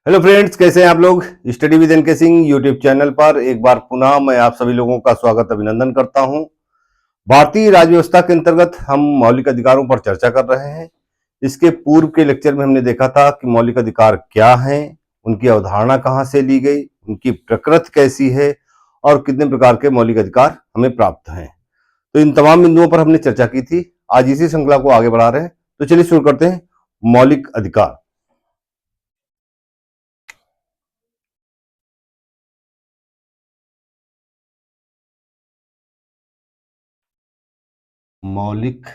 Hello friends, कैसे हैं आप लोग। Study with NK Singh YouTube channel पर एक बार पुनः मैं आप सभी लोगों का स्वागत अभिनंदन करता हूं। भारतीय राज्य व्यवस्था के अंतर्गत हम मौलिक अधिकारों पर चर्चा कर रहे हैं। इसके पूर्व के लेक्चर में हमने देखा था कि मौलिक अधिकार क्या हैं, उनकी अवधारणा कहाँ से ली गई, उनकी प्रकृति कैसी है और कितने प्रकार के मौलिक अधिकार हमें प्राप्त हैं। तो इन तमाम बिंदुओं पर हमने चर्चा की थी। आज इसी श्रृंखला को आगे बढ़ा रहे हैं, तो चलिए शुरू करते हैं। मौलिक अधिकार। मौलिक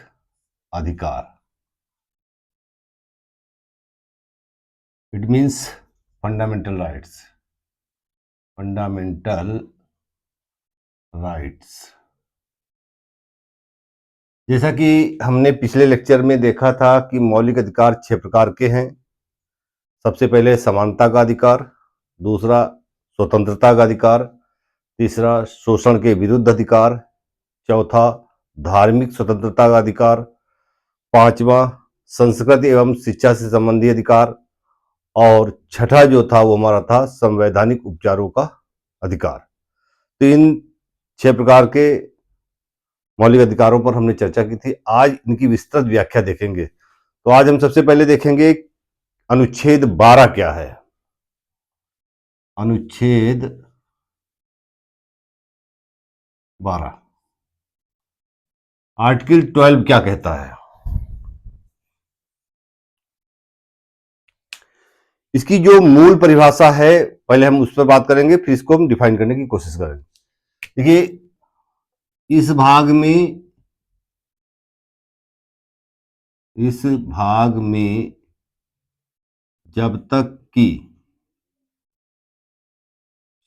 अधिकार, it means fundamental rights. Fundamental rights, जैसा कि हमने पिछले लेक्चर में देखा था कि मौलिक अधिकार 6 प्रकार के हैं। सबसे पहले समानता का अधिकार, दूसरा स्वतंत्रता का अधिकार, तीसरा शोषण के विरुद्ध अधिकार, चौथा धार्मिक स्वतंत्रता का अधिकार, पांचवा संस्कृति एवं शिक्षा से संबंधी अधिकार, और छठा जो था वो हमारा था संवैधानिक उपचारों का अधिकार। तो इन 6 प्रकार के मौलिक अधिकारों पर हमने चर्चा की थी। आज इनकी विस्तृत व्याख्या देखेंगे। तो आज हम सबसे पहले देखेंगे अनुच्छेद 12 क्या है। अनुच्छेद 12, आर्टिकल 12 क्या कहता है। इसकी जो मूल परिभाषा है पहले हम उस पर बात करेंगे, फिर इसको हम डिफाइन करने की कोशिश करेंगे। देखिए, इस भाग में जब तक कि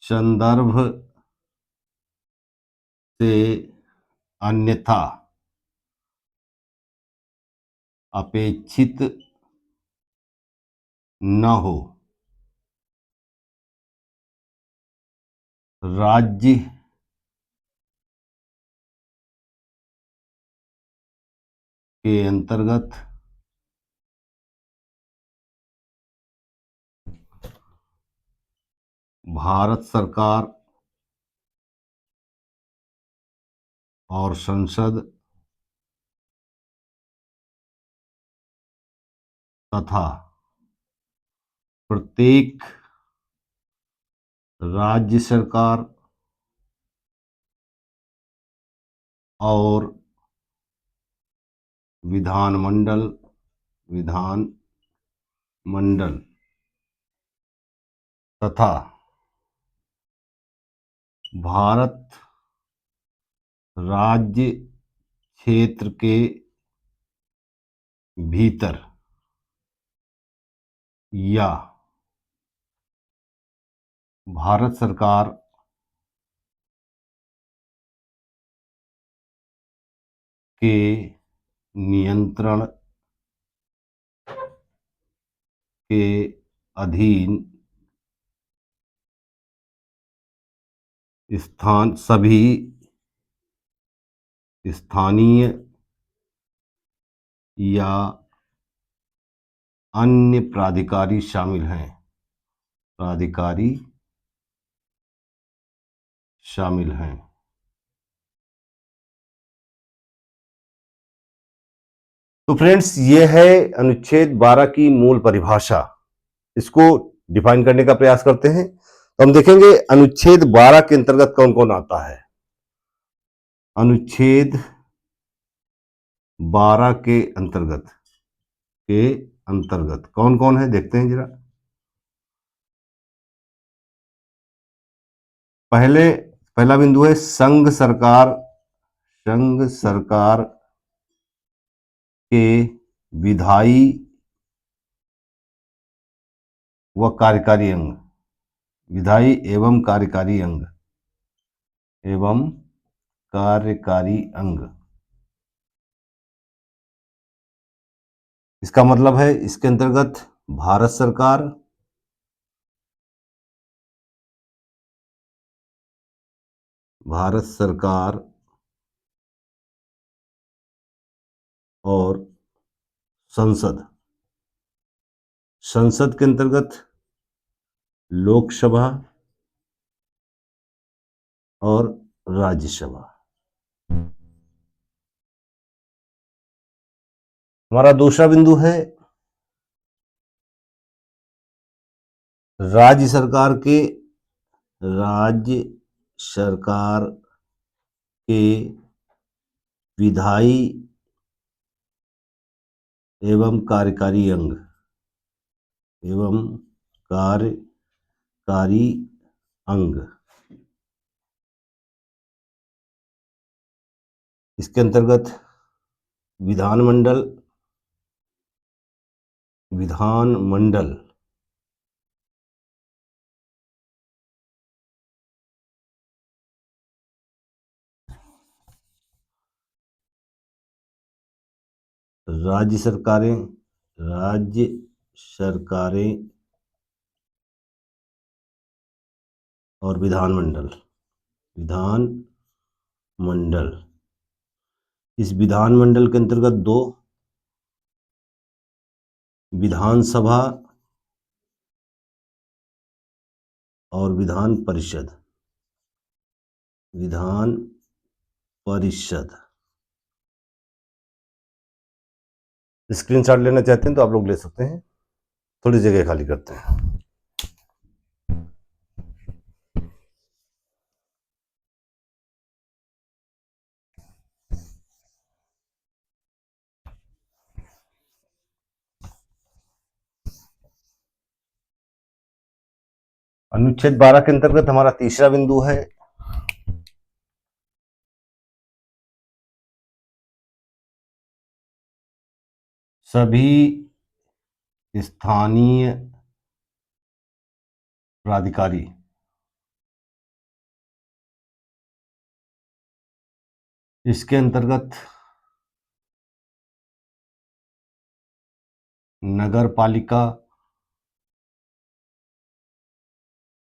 संदर्भ से अन्यथा अपेक्षित न हो, राज्य के अंतर्गत भारत सरकार और संसद तथा प्रत्येक राज्य सरकार और विधानमंडल तथा भारत राज्य क्षेत्र के भीतर या भारत सरकार के नियंत्रण के अधीन सभी स्थानीय या अन्य प्राधिकारी शामिल हैं। तो फ्रेंड्स, ये है अनुच्छेद 12 की मूल परिभाषा। इसको डिफाइन करने का प्रयास करते हैं। तो हम देखेंगे अनुच्छेद 12 के अंतर्गत कौन कौन आता है। अनुच्छेद 12 के अंतर्गत कौन कौन है, देखते हैं जरा। पहला बिंदु है संघ सरकार के विधायी व कार्यकारी अंग, विधायी एवं कार्यकारी अंग। इसका मतलब है इसके अंतर्गत भारत सरकार और संसद के अंतर्गत लोकसभा और राज्यसभा। हमारा दूसरा बिंदु है राज्य सरकार के विधायी एवं कार्यकारी अंग। इसके अंतर्गत विधानमंडल राज्य सरकारें और विधानमंडल। इस विधानमंडल के अंतर्गत 2 विधानसभा और विधान परिषद। स्क्रीनशॉट लेना चाहते हैं तो आप लोग ले सकते हैं। थोड़ी जगह खाली करते हैं। अनुच्छेद 12 के अंतर्गत हमारा तीसरा बिंदु है सभी स्थानीय प्राधिकारी इसके अंतर्गत नगर पालिका,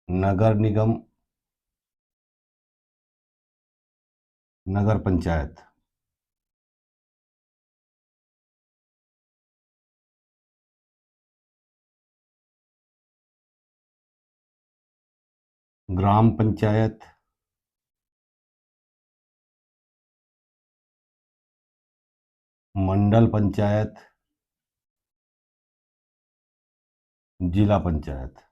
नगर निगम, नगर पंचायत, ग्राम पंचायत, मंडल पंचायत, जिला पंचायत।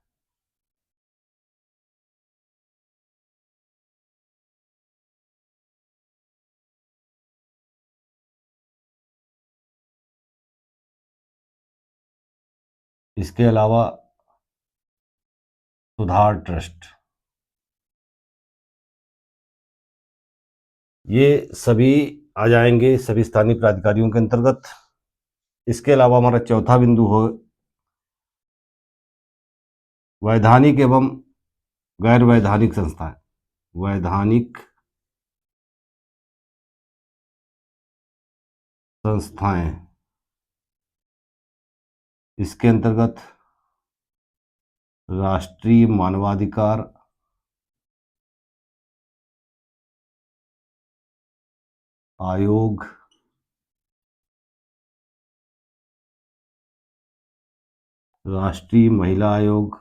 इसके अलावा सुधार ट्रस्ट। ये सभी आ जाएंगे सभी स्थानीय प्राधिकारियों के अंतर्गत। इसके अलावा हमारा चौथा बिंदु हो वैधानिक एवं गैर वैधानिक संस्थाएं। वैधानिक संस्थाएं इसके अंतर्गत राष्ट्रीय मानवाधिकार आयोग, राष्ट्रीय महिला आयोग,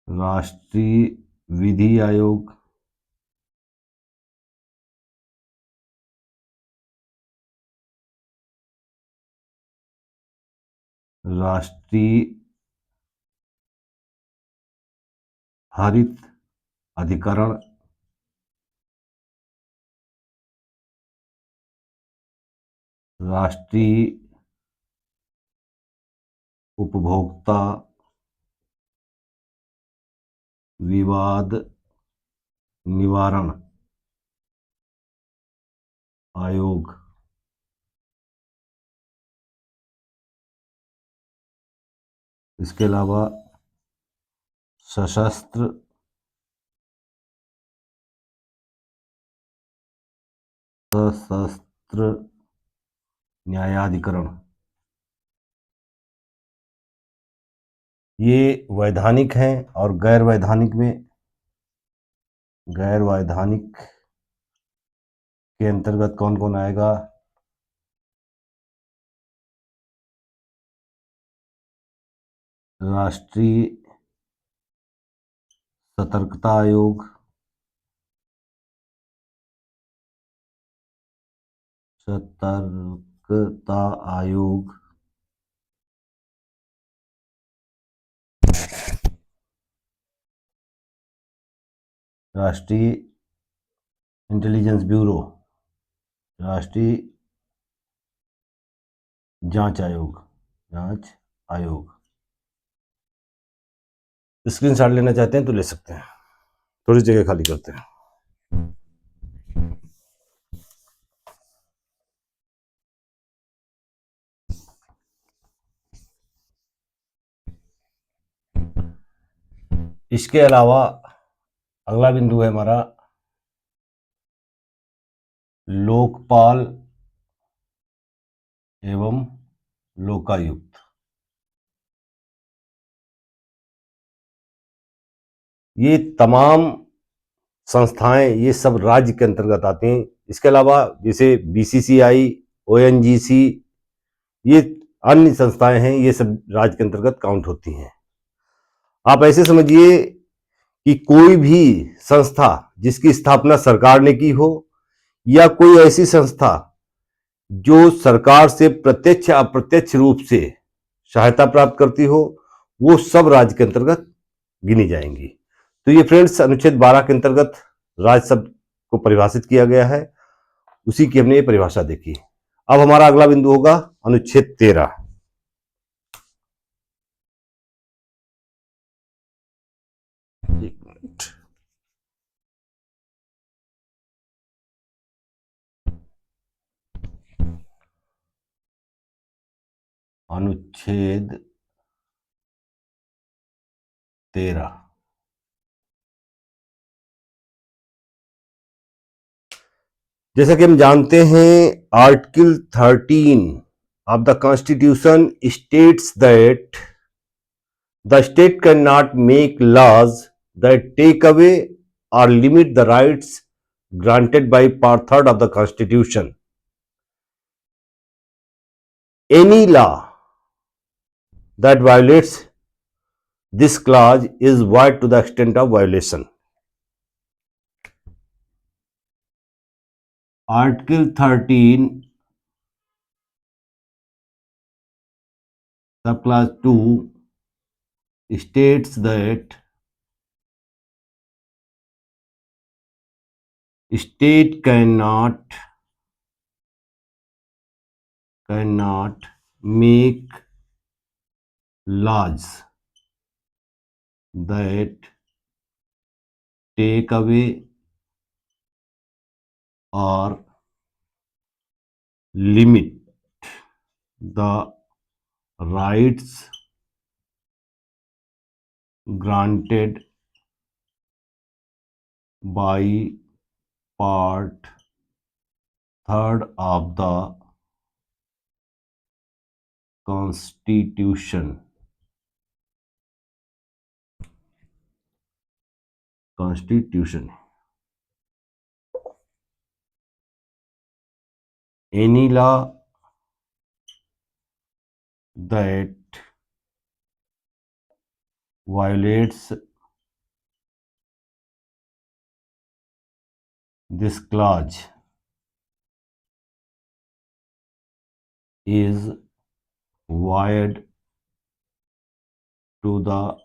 राष्ट्रीय विधि आयोग, राष्ट्रीय हरित अधिकरण, राष्ट्रीय उपभोक्ता विवाद निवारण आयोग। इसके अलावा सशस्त्र न्यायाधिकरण। ये वैधानिक हैं और गैर वैधानिक के अंतर्गत कौन कौन आएगा? राष्ट्रीय सतर्कता आयोग, सतर्कता आयोग, राष्ट्रीय इंटेलिजेंस ब्यूरो, राष्ट्रीय जांच आयोग, जांच आयोग। स्क्रीनशॉट लेना चाहते हैं तो ले सकते हैं, थोड़ी जगह खाली करते हैं। इसके अलावा अगला बिंदु है हमारा लोकपाल एवं लोकायुक्त। ये तमाम संस्थाएं ये सब राज्य के अंतर्गत आती हैं। इसके अलावा जैसे बीसीसीआई, ओएनजीसी, ये अन्य संस्थाएं हैं, ये सब राज्य के अंतर्गत काउंट होती हैं। आप ऐसे समझिए कि कोई भी संस्था जिसकी स्थापना सरकार ने की हो या कोई ऐसी संस्था जो सरकार से प्रत्यक्ष या अप्रत्यक्ष रूप से सहायता प्राप्त करती हो, वो सब राज्य के अंतर्गत गिनी जाएंगी। तो ये फ्रेंड्स अनुच्छेद 12 के अंतर्गत राज्य शब्द को परिभाषित किया गया है, उसी की हमने ये परिभाषा देखी। अब हमारा अगला बिंदु होगा अनुच्छेद 13। अनुच्छेद 13 जैसा कि हम जानते हैं, article 13 of the constitution states that the state can not make laws that take away or limit the rights granted by Part 3 of the Constitution. Any law that violates this clause is void to the extent of violation. Article 13 subclause 2 states that state cannot make laws that take away or limit the rights granted by Part 3 of the Constitution. Any law that violates this clause is void to the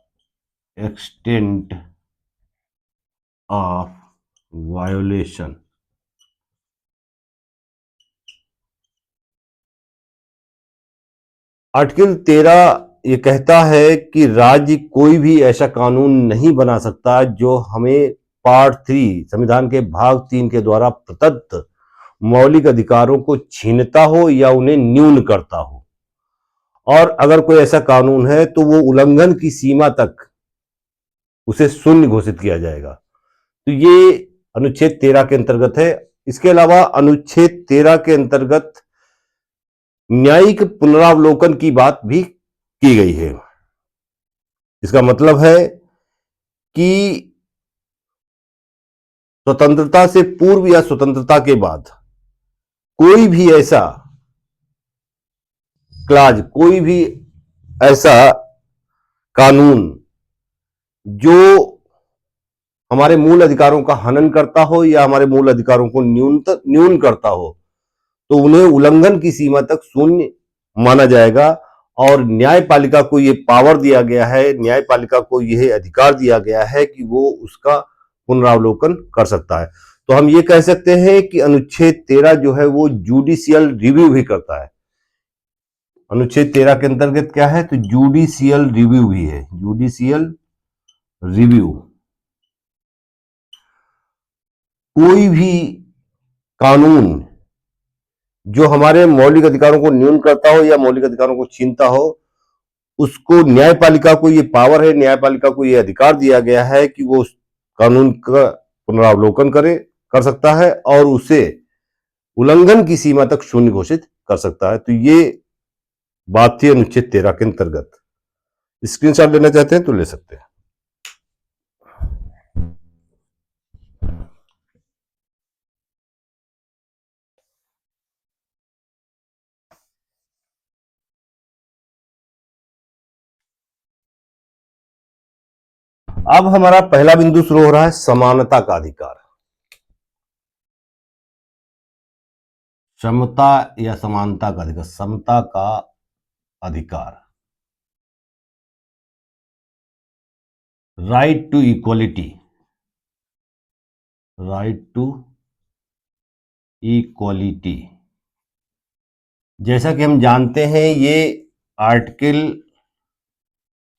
extent of violation. Article 13 ये कहता है कि राज्य कोई भी ऐसा कानून नहीं बना सकता जो हमें पार्ट 3 संविधान के भाग 3 के द्वारा प्रदत्त मौलिक अधिकारों को छीनता हो या उन्हें न्यून करता हो, और अगर कोई ऐसा कानून है तो वो उल्लंघन की सीमा तक उसे शून्य घोषित किया जाएगा। तो ये अनुच्छेद 13 के अंतर्गत है। इसके अलावा अनुच्छेद 13 के अंतर्गत न्यायिक पुनरावलोकन की बात भी की गई है। इसका मतलब है कि स्वतंत्रता से पूर्व या स्वतंत्रता के बाद कोई भी ऐसा क्लाज, कोई भी ऐसा कानून जो हमारे मूल अधिकारों का हनन करता हो या हमारे मूल अधिकारों को न्यून करता हो, तो उन्हें उल्लंघन की सीमा तक शून्य माना जाएगा। और न्यायपालिका को यह पावर दिया गया है, न्यायपालिका को यह अधिकार दिया गया है कि वो उसका पुनरावलोकन कर सकता है। तो हम ये कह सकते हैं कि अनुच्छेद 13 जो है वो जुडिशियल रिव्यू भी करता है। अनुच्छेद 13 के अंतर्गत क्या है, तो जुडिशियल रिव्यू भी है, जुडिशियल रिव्यू। कोई भी कानून जो हमारे मौलिक अधिकारों को न्यून करता हो या मौलिक अधिकारों को छीनता हो, उसको न्यायपालिका को ये पावर है, न्यायपालिका को ये अधिकार दिया गया है कि वो उस कानून का पुनरावलोकन कर सकता है और उसे उल्लंघन की सीमा तक शून्य घोषित कर सकता है। तो ये बात थी अनुच्छेद 13 के अंतर्गत। स्क्रीनशॉट लेना चाहते हैं तो ले सकते हैं। अब हमारा पहला बिंदु शुरू हो रहा है, समानता का अधिकार। समता या समानता का अधिकार, समता का अधिकार, right to equality, right to equality. जैसा कि हम जानते हैं ये आर्टिकल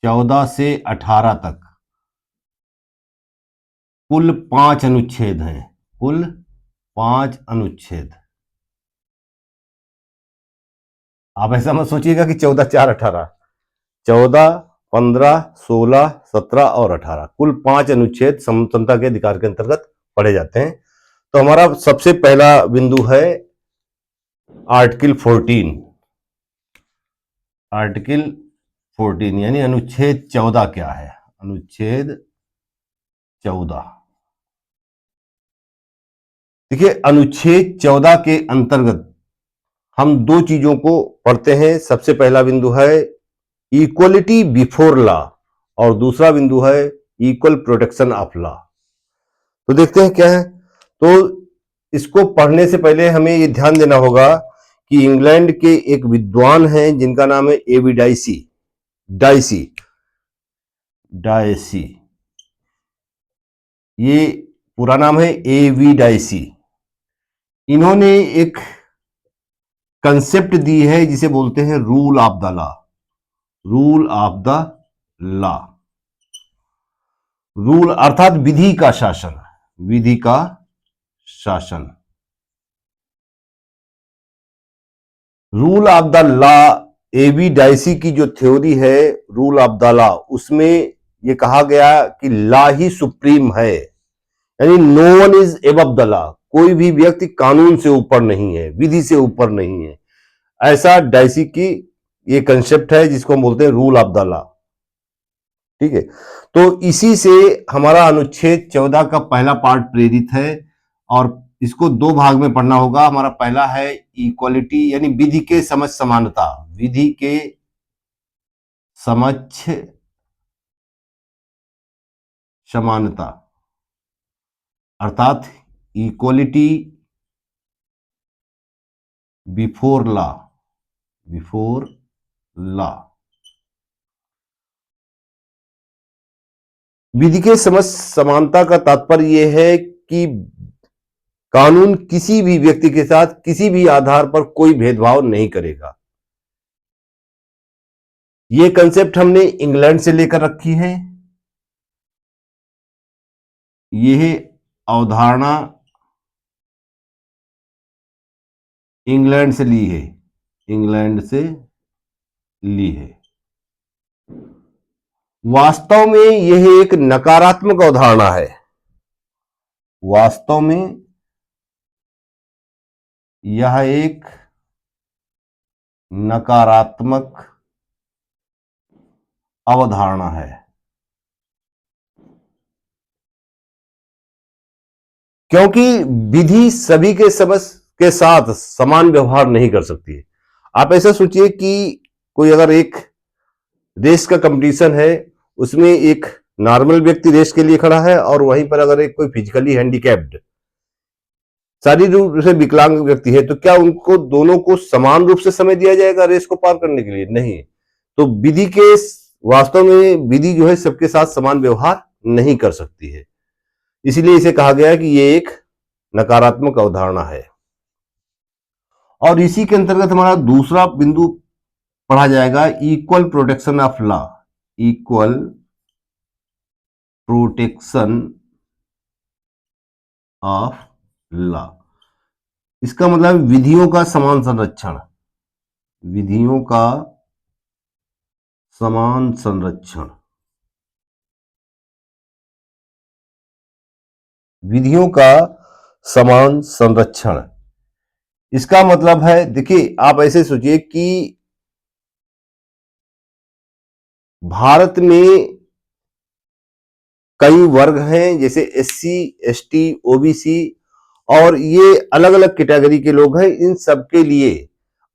14 से 18 तक कुल 5 अनुच्छेद हैं, कुल 5 अनुच्छेद। आप ऐसा मत सोचिएगा कि 14, 4, 18, 14, 15, 16, 17 और 18 कुल 5 अनुच्छेद समता के अधिकार के अंतर्गत पढ़े जाते हैं। तो हमारा सबसे पहला बिंदु है आर्टिकल 14, आर्टिकल 14 यानी अनुच्छेद 14 क्या है, अनुच्छेद 14। देखिए अनुच्छेद 14 के अंतर्गत हम दो चीजों को पढ़ते हैं। सबसे पहला बिंदु है इक्वलिटी बिफोर लॉ और दूसरा बिंदु है इक्वल प्रोटेक्शन ऑफ लॉ। तो देखते हैं क्या है। तो इसको पढ़ने से पहले हमें ये ध्यान देना होगा कि इंग्लैंड के एक विद्वान हैं जिनका नाम है एवी डाइसी, डाइसी, डाइसी, ये पूरा नाम है एवी डाइसी। इन्होंने एक कंसेप्ट दी है जिसे बोलते हैं rule of the law, rule of the law. Rule अर्थात विधि का शासन, विधि का शासन। Rule of the law, AV Dicey की जो थ्योरी है रूल ऑफ द लॉ, उसमें यह कहा गया कि लॉ ही सुप्रीम है, यानी no one is above the law, कोई भी व्यक्ति कानून से ऊपर नहीं है, विधि से ऊपर नहीं है। ऐसा डाइसी की ये कंसेप्ट है जिसको हम बोलते हैं रूल ऑफ द लॉ। ठीक है, तो इसी से हमारा अनुच्छेद 14 का पहला पार्ट प्रेरित है और इसको दो भाग में पढ़ना होगा। हमारा पहला है इक्वालिटी यानी विधि के समक्ष समानता, विधि के समक्ष समानता अर्थात equality before law, before law. विधि के समक्ष समानता का तात्पर्य यह है कि कानून किसी भी व्यक्ति के साथ किसी भी आधार पर कोई भेदभाव नहीं करेगा। यह कंसेप्ट हमने इंग्लैंड से लेकर रखी है। यह अवधारणा इंग्लैंड से ली है, इंग्लैंड से ली है। वास्तव में यह एक नकारात्मक अवधारणा है, वास्तव में यह एक नकारात्मक अवधारणा है, क्योंकि विधि सभी के के साथ समान व्यवहार नहीं कर सकती है। आप ऐसा सोचिए कि कोई अगर एक रेस का कंपटीशन है, उसमें एक नॉर्मल व्यक्ति रेस के लिए खड़ा है और वहीं पर अगर एक कोई फिजिकली हैंडीकैप्ड शारीरिक रूप से विकलांग व्यक्ति है, तो क्या उनको दोनों को समान रूप से समय दिया जाएगा रेस को पार करने के लिए? नहीं। तो विधि के वास्तव में विधि जो है सबके साथ समान व्यवहार नहीं कर सकती है, इसलिए इसे कहा गया कि ये एक नकारात्मक अवधारणा है। और इसी के अंतर्गत हमारा दूसरा बिंदु पढ़ा जाएगा, equal protection of law. Equal protection of law, इसका मतलब विधियों का समान संरक्षण। विधियों का समान संरक्षण। विधियों का समान संरक्षण, इसका मतलब है, देखिए आप ऐसे सोचिए कि भारत में कई वर्ग हैं, जैसे एससी, एसटी, ओबीसी, और ये अलग अलग कैटेगरी के लोग हैं। इन सबके लिए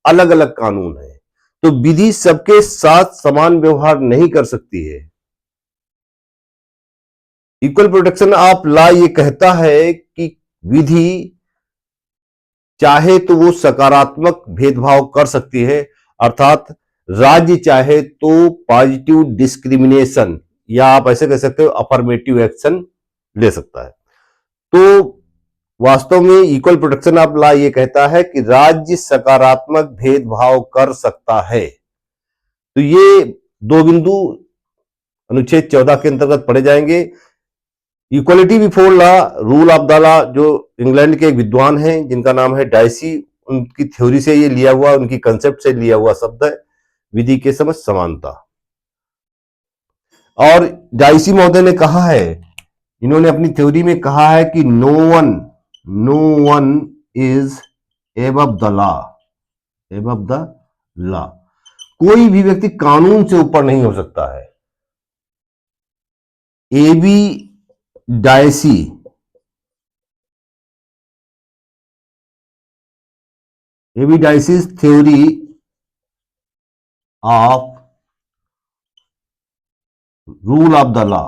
अलग अलग कानून है, तो विधि सबके साथ समान व्यवहार नहीं कर सकती है। इक्वल प्रोटेक्शन ऑफ लॉ ये कहता है कि विधि चाहे तो वो सकारात्मक भेदभाव कर सकती है, अर्थात राज्य चाहे तो पॉजिटिव डिस्क्रिमिनेशन, या आप ऐसे कह सकते हो अफर्मेटिव एक्शन ले सकता है। तो वास्तव में इक्वल प्रोटेक्शन ऑफ लॉ ये कहता है कि राज्य सकारात्मक भेदभाव कर सकता है। तो ये दो बिंदु अनुच्छेद 14 के अंतर्गत पढ़े जाएंगे। Equality before law, rule of the law, जो इंग्लैंड के एक विद्वान हैं जिनका नाम है डाइसी, उनकी थ्योरी से ये लिया हुआ, उनकी कंसेप्ट से लिया हुआ शब्द है, विधि के समझ समानता। और डाइसी महोदय ने कहा है, इन्होंने अपनी थ्योरी में कहा है कि no one is above the law. Above the law, कोई भी व्यक्ति कानून से ऊपर नहीं हो सकता है। A V Dicey A V Dicey's theory of rule of the law,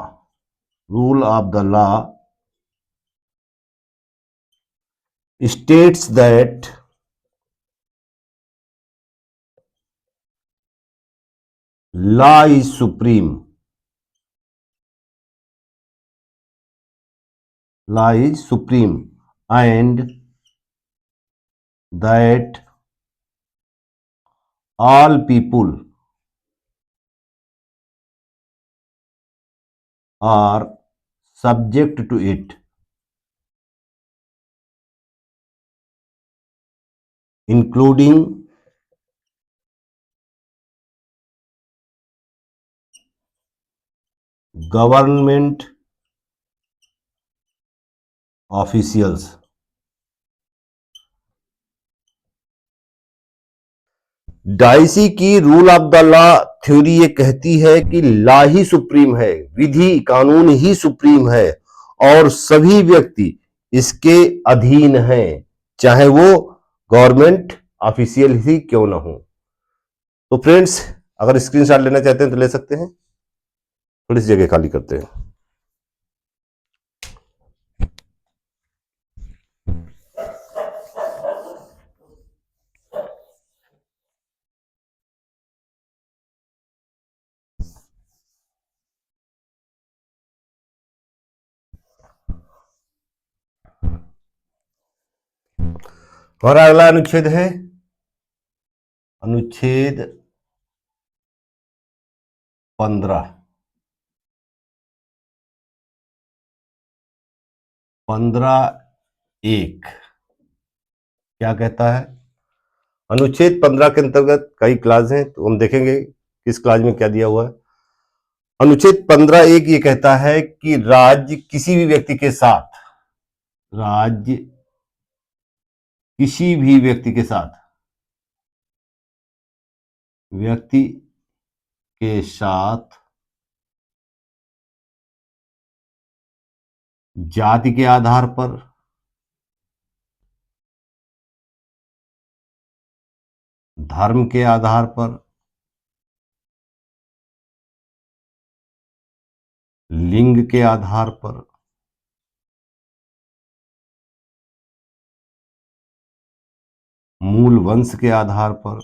rule of the law states that law is supreme, law is supreme, and that all people are subject to it, including government officials। Dicey की rule of the law theory ये कहती है कि law ही supreme है, विधि कानून ही supreme है, और सभी व्यक्ति इसके अधीन हैं, चाहे वो गवर्नमेंट ऑफिशियल ही क्यों ना हो। तो फ्रेंड्स, अगर स्क्रीनशॉट लेना चाहते हैं तो ले सकते हैं, थोड़ी सी जगह खाली करते हैं। हमारा अगला अनुच्छेद है अनुच्छेद 15। 15(1) क्या कहता है? अनुच्छेद 15 के अंतर्गत कई क्लास हैं, तो हम देखेंगे किस क्लास में क्या दिया हुआ है। अनुच्छेद 15(1) ये कहता है कि राज्य किसी भी व्यक्ति के साथ, राज्य किसी भी व्यक्ति के साथ, व्यक्ति के साथ जाति के आधार पर, धर्म के आधार पर, लिंग के आधार पर, मूल वंश के आधार पर,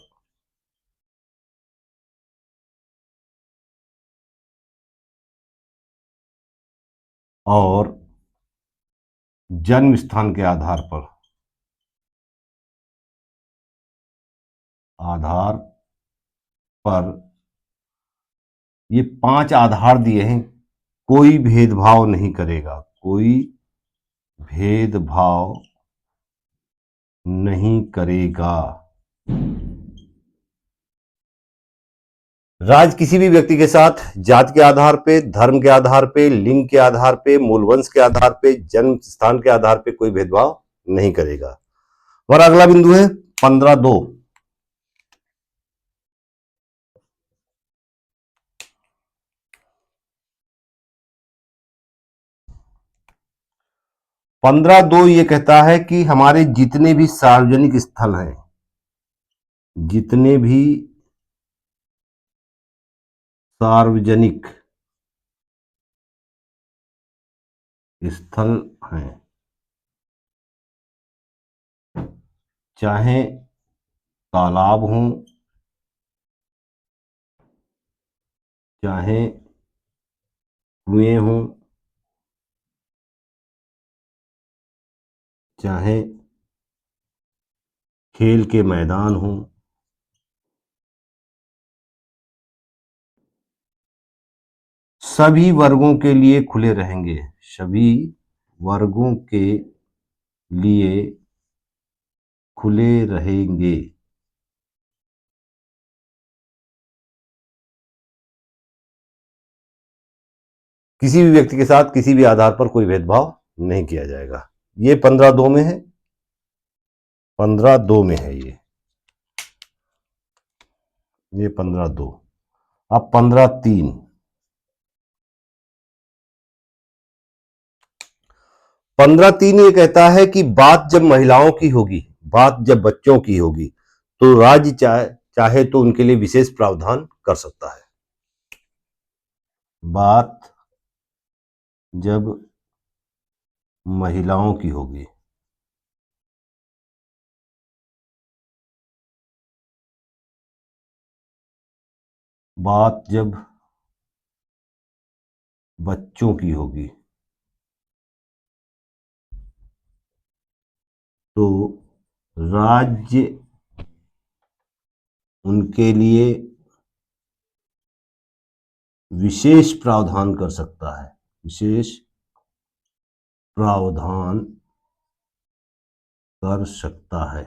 और जन्म स्थान के आधार पर ये 5 आधार दिए हैं। कोई भेदभाव नहीं करेगा, कोई भेदभाव नहीं करेगा। राज किसी भी व्यक्ति के साथ जाति के आधार पे, धर्म के आधार पे, लिंग के आधार पे, मूल वंश के आधार पे, जन्म स्थान के आधार पे कोई भेदभाव नहीं करेगा। और अगला बिंदु है 15.2। 15.2 ये कहता है कि हमारे जितने भी सार्वजनिक स्थल हैं, जितने भी सार्वजनिक स्थल हैं, चाहे तालाब हों, चाहे कुएं हों, चाहे खेल के मैदान हों, सभी वर्गों के लिए खुले रहेंगे, सभी वर्गों के लिए खुले रहेंगे। किसी भी व्यक्ति के साथ किसी भी आधार पर कोई भेदभाव नहीं किया जाएगा। ये 15.2 में है, 15.2 में है ये 15.2। अब 15.3। 15.3 ये कहता है कि बात जब महिलाओं की होगी, बात जब बच्चों की होगी, तो राज्य चाहे तो उनके लिए विशेष प्रावधान कर सकता है। बात जब महिलाओं की होगी, बात जब बच्चों की होगी, तो राज्य उनके लिए विशेष प्रावधान कर सकता है, विशेष प्रावधान कर सकता है।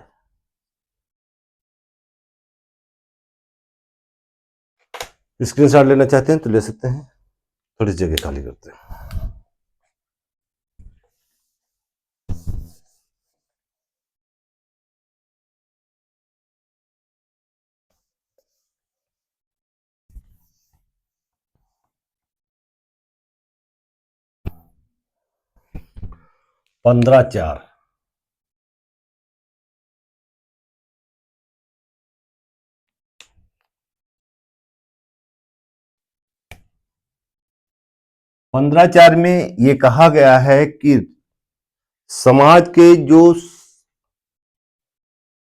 स्क्रीनशॉट लेना चाहते हैं तो ले सकते हैं, थोड़ी जगह खाली करते हैं। पंद्रह चार। 15.4 में ये कहा गया है कि समाज के जो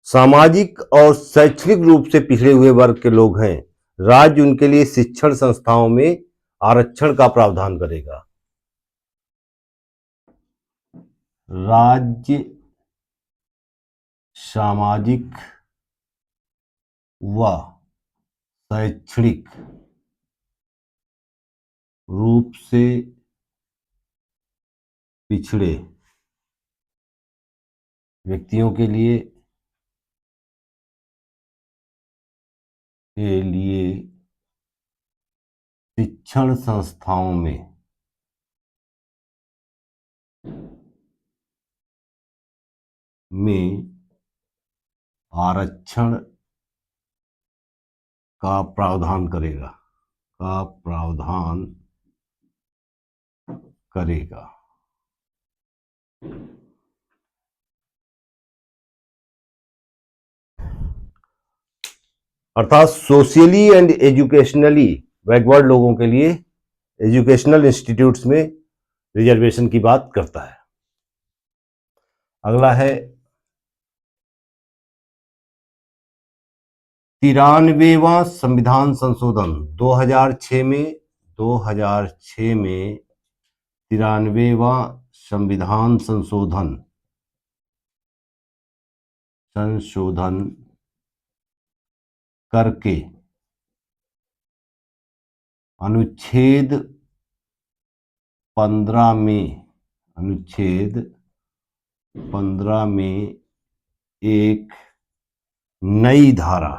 सामाजिक और शैक्षणिक रूप से पिछड़े हुए वर्ग के लोग हैं, राज्य उनके लिए शिक्षण संस्थाओं में आरक्षण का प्रावधान करेगा। राज्य सामाजिक व शैक्षणिक रूप से पिछड़े व्यक्तियों के लिए शिक्षण संस्थाओं में आरक्षण का प्रावधान करेगा, अर्थात सोशली एंड एजुकेशनली बैकवर्ड लोगों के लिए एजुकेशनल इंस्टीट्यूट्स में रिजर्वेशन की बात करता है। अगला है 93वां संविधान संशोधन 2006 में 93वां संविधान संशोधन करके अनुच्छेद 15 में एक नई धारा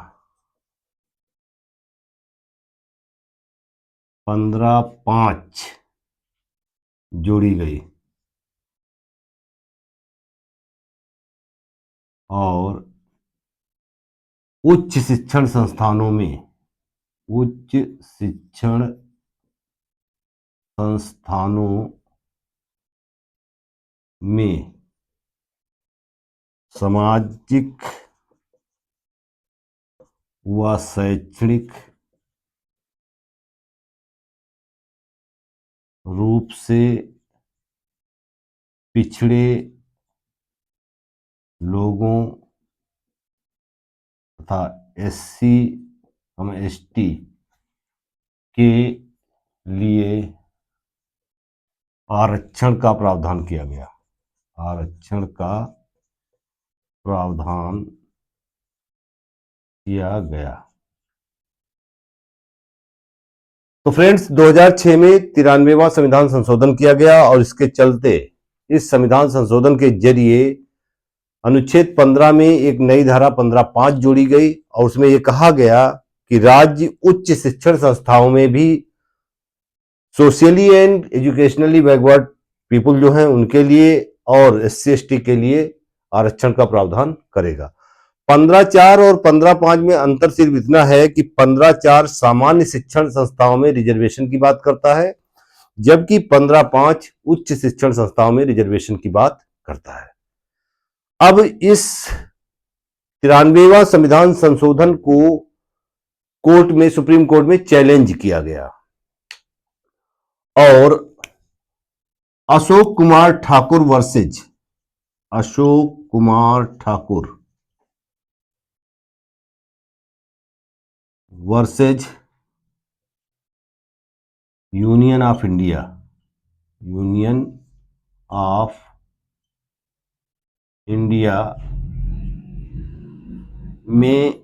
15(5) जोड़ी गई और उच्च शिक्षण संस्थानों में सामाजिक व शैक्षणिक रूप से पिछड़े लोगों तथा SC व ST के लिए आरक्षण का प्रावधान किया गया। तो फ्रेंड्स 2006 में 93वां संविधान संशोधन किया गया और इसके चलते इस संविधान संशोधन के जरिए अनुच्छेद 15 में एक नई धारा 15(5) जोड़ी गई और उसमें यह कहा गया कि राज्य उच्च शिक्षण संस्थाओं में भी socially and educationally backward people जो हैं उनके लिए और SC ST के लिए आरक्षण का प्रावधान करेगा। 15(4) और 15(5) में अंतर सिर्फ इतना है कि 15(4) सामान्य शिक्षण संस्थाओं में रिजर्वेशन की बात करता है, जबकि 15(5) उच्च शिक्षण संस्थाओं में रिजर्वेशन की बात करता है। अब इस 93वां संविधान संशोधन को सुप्रीम कोर्ट में चैलेंज किया गया और Ashok Kumar Thakur versus union of India में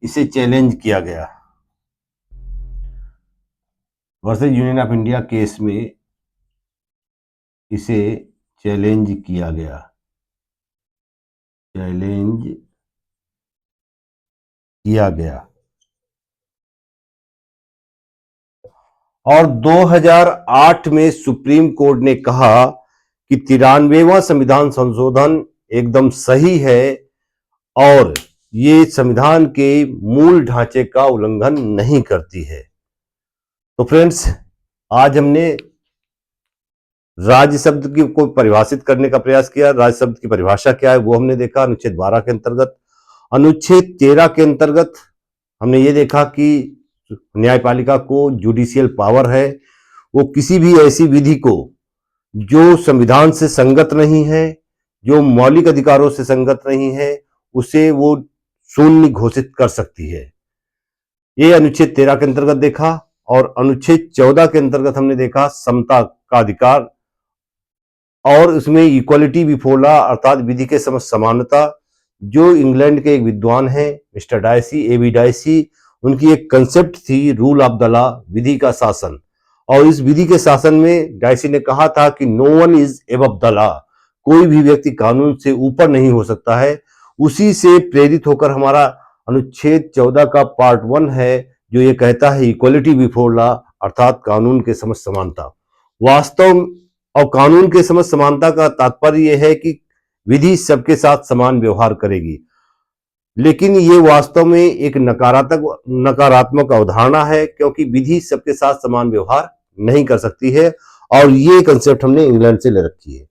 इसे चैलेंज किया गया। Versus union of India case में इसे चैलेंज किया गया और 2008 में सुप्रीम कोर्ट ने कहा कि 93वां संविधान संशोधन एकदम सही है और ये संविधान के मूल ढांचे का उल्लंघन नहीं करती है। तो फ्रेंड्स, आज हमने राज्य शब्द को परिभाषित करने का प्रयास किया। राज्य शब्द की परिभाषा क्या है वो हमने देखा अनुच्छेद 12 के अंतर्गत। अनुच्छेद 13 के अंतर्गत हमने ये देखा कि न्यायपालिका को जुडिशियल पावर है, वो किसी भी ऐसी विधि को जो संविधान से संगत नहीं है, जो मौलिक अधिकारों से संगत नहीं है, उसे वो शून्य घोषित कर सकती है। ये अनुच्छेद 13 के अंतर्गत देखा और अनुच्छेद 14 के अंतर्गत हमने देखा समता का अधिकार और उसमें इक्वालिटी बिफोर लॉ अर्थात विधि के समक्ष समानता। जो इंग्लैंड के एक विद्वान हैं मिस्टर डायसी, A.B. डायसी, उनकी एक कंसेप्ट थी रूल ऑफ द लॉ, विधि का शासन। और इस विधि के शासन में डायसी ने कहा था कि no one is above the law, कोई भी व्यक्ति कानून से ऊपर नहीं हो सकता है। उसी से प्रेरित होकर हमारा अनुच्छेद 14 का पार्ट 1 है जो ये कहता है इक्वालिटी बिफोर लॉ अर्थात कानून के समक्ष समानता। वास्तव और कानून के समक्ष समानता का तात्पर्य यह है कि विधि सबके साथ समान व्यवहार करेगी, लेकिन ये वास्तव में एक नकारात्मक अवधारणा है क्योंकि विधि सबके साथ समान व्यवहार नहीं कर सकती है और ये कंसेप्ट हमने इंग्लैंड से ले रखी है।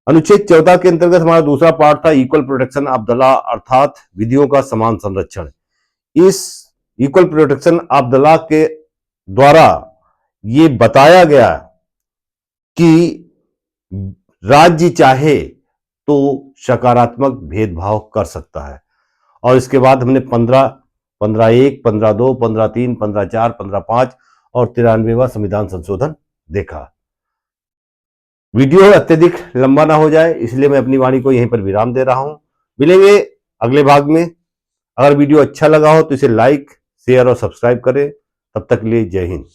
अनुच्छेद 14 के अंतर्गत हमारा दूसरा पार्ट था equal protection of the law अर्थात विधियों का समान संरक्षण। इस equal protection of the law के द्वारा ये बताया गया कि राज्य चाहे तो सकारात्मक भेदभाव कर सकता है। और इसके बाद हमने 15(1), 15(2), 15(3), 15(4), 15(5) और 93वां संविधान संशोधन देखा। वीडियो अत्यधिक लंबा ना हो जाए इसलिए मैं अपनी वाणी को यहीं पर विराम दे रहा हूं। मिलेंगे अगले भाग में। अगर वीडियो अच्छा लगा हो तो इसे लाइक, शेयर और सब्सक्राइब करें। तब तक के लिए जय हिंद।